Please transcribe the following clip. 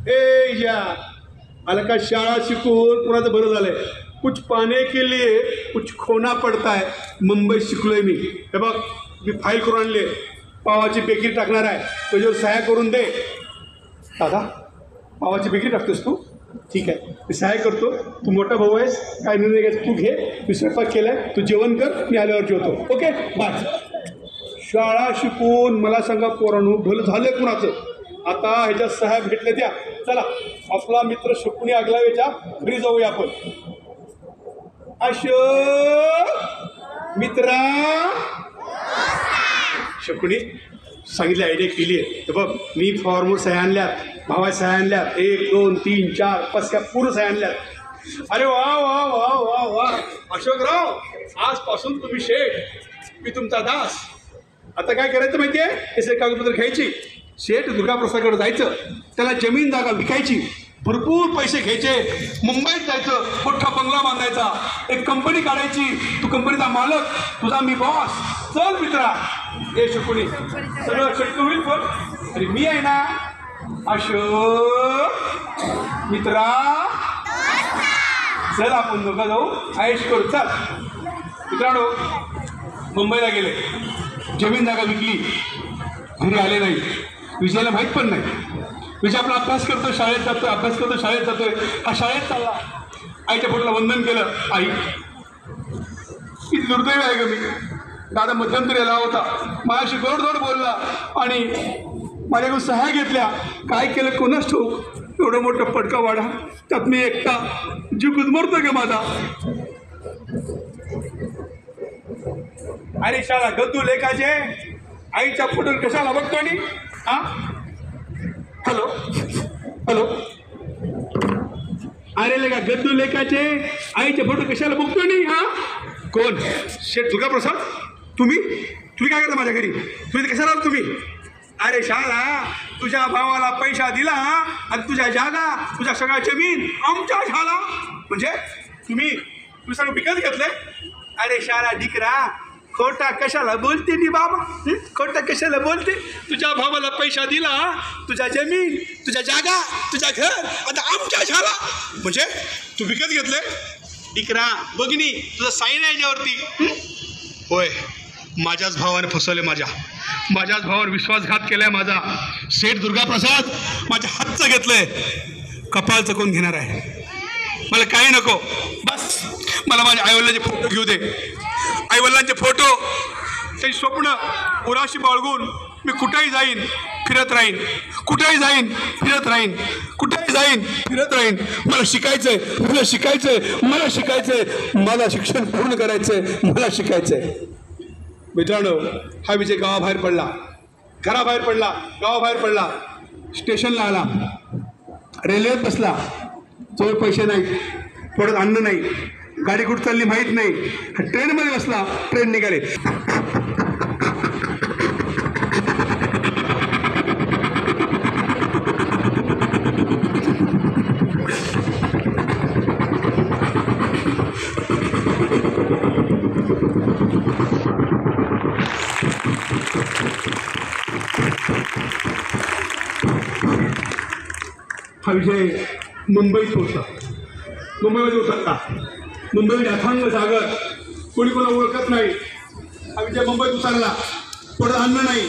ए या आला का शाळा शिकून कुणाचं बरं झालंय. कुछ पाने के लिए कुछ खोना पडता है. मुंबईत शिकलोय मी. हे बघ मी फाईल करून आणली. पावाची बेकरी टाकणार आहे. तुझ्यावर सह्या करून दे. दादा पावाची बेकरी टाकतोस तू. ठीक आहे मी सहाय्य करतो. तू मोठा भाऊ आहेस. काय निर्णय घ्यायचा तू घे. मी स्वयंपाक केलाय. तू जेवण कर. मी आल्यावर जेवतो. Okay bye. शाळा शिकून मला सांगा पोरांनो भलं झालं कुणाचं. आता ह्याच्या सह्या भेटल्या त्या. चला आपला मित्र शकुनी आगलावेच्या घरी जाऊया आपण. मित्रा शकुनी सांगितलं आयडिया केली आहे. तर बघ मी फॉर्मवर सह्या आणल्यात. भावा सह्या आणल्यात. 1 2 3 4 5 त्या पूर्ण सह्या आणल्यात. अरे वा वा वा वा वा अशोकराव आजपासून तुम्ही शेठ मी तुमचा दास. आता काय करायचं माहिती आहे. हे सगळे कागदपत्र घ्यायची. शेठ दुर्गाप्रसादकडे जायचं. त्याला जमीन जागा विकायची. भरपूर पैसे घ्यायचे. मुंबईत जायचं. मोठा बंगला बांधायचा. एक कंपनी काढायची. तू कंपनीचा मालक. तुझा मी बॉस. चल मित्रा. हे शकुनी सगळं शक्य होईल पण. अरे मी आहे ना अशोक मित्रा. चल आपण दोघं जाऊ ऐश करू. चल मित्रांनो मुंबईला गेले. जमीन जागा विकली. घरी आले नाही. विजयाला माहीत पण नाही. विजय आपला अभ्यास करतो. शाळेत जातोय. अभ्यास करतो. शाळेत जातोय. हा शाळेत चालला. आईच्या पोटाला वंदन केलं. आई किती दुर्दैव आहे ग मी. दादा मध्यंतरी आला होता. माझ्याशी गोडधोड बोलला आणि माझ्याकडून सह्या घेतल्या. काय केलं कोणाच ठाऊक. एवढा मोठा पडका वाडा. त्यात मी एकटा. जीव गुदमरतो ग माझा. अरे शाळा गद्दू लेखाचे आईच्या फोटोवर कशाला बघतो आणि हा हॅलो हॅलो. अरे लेखा गद्दू लेखाचे आईचे फोटो कशाला बघतो आणि हा कोण. शेठ दुर्गाप्रसाद तुम्ही काय करता माझ्या घरी. तुम्ही कशाला आला तुम्ही. अरे शाळा तुझ्या भावाला पैसा दिला आणि तुझ्या जागा तुझ्या सगळ्या जमीन आमच्या झाला म्हणजे तुम्ही सगळं विकत घेतलंय. अरे शाळा डिकरा खोटा कशाला बोलते नी बाबा. खोटा कशाला बोलते. तुझ्या भावाला पैसा दिला. तुझ्या जमीन तुझ्या जागा तुझ्या घर आता आमच्या झाला म्हणजे तू विकत घेतलंय. डिकरा बघिनी तुझं साईन आहे याच्यावरती. होय माझ्याच भावाने फसवले. माझ्याच भावाने विश्वासघात केलाय माझा. शेठ दुर्गाप्रसाद माझ्या हातचं घेतलंय. कपाळचं कोण घेणार आहे. मला काही नको. बस मला माझ्या आईवडिलांचे फोटो घेऊ दे. आईवडिलांचे फोटो काही स्वप्न उराशी बाळगून मी कुठेही जाईन फिरत राहीन. कुठेही जाईन फिरत राहीन. कुठेही जाईन फिरत राहीन. मला शिकायचंय. मला शिकायचंय. मला शिकायचंय. मला शिक्षण पूर्ण करायचंय. मला शिकायचंय. मित्रांनो हा विजय गावाबाहेर पडला. घराबाहेर पडला. गावाबाहेर पडला. स्टेशनला आला. रेल्वेत बसला. जवळ पैसे नाही. परत अन्न नाही. गाडी कुठं चालली माहीत नाही. ट्रेनमध्ये बसला. ट्रेन निघाले. हा विजय मुंबईत होता. मुंबईमध्ये उतरला. मुंबईमध्ये अथांग सागर. कोणी कोणा ओळखत नाही. हा विजय मुंबईत उतरला. थोडं अन्न नाही.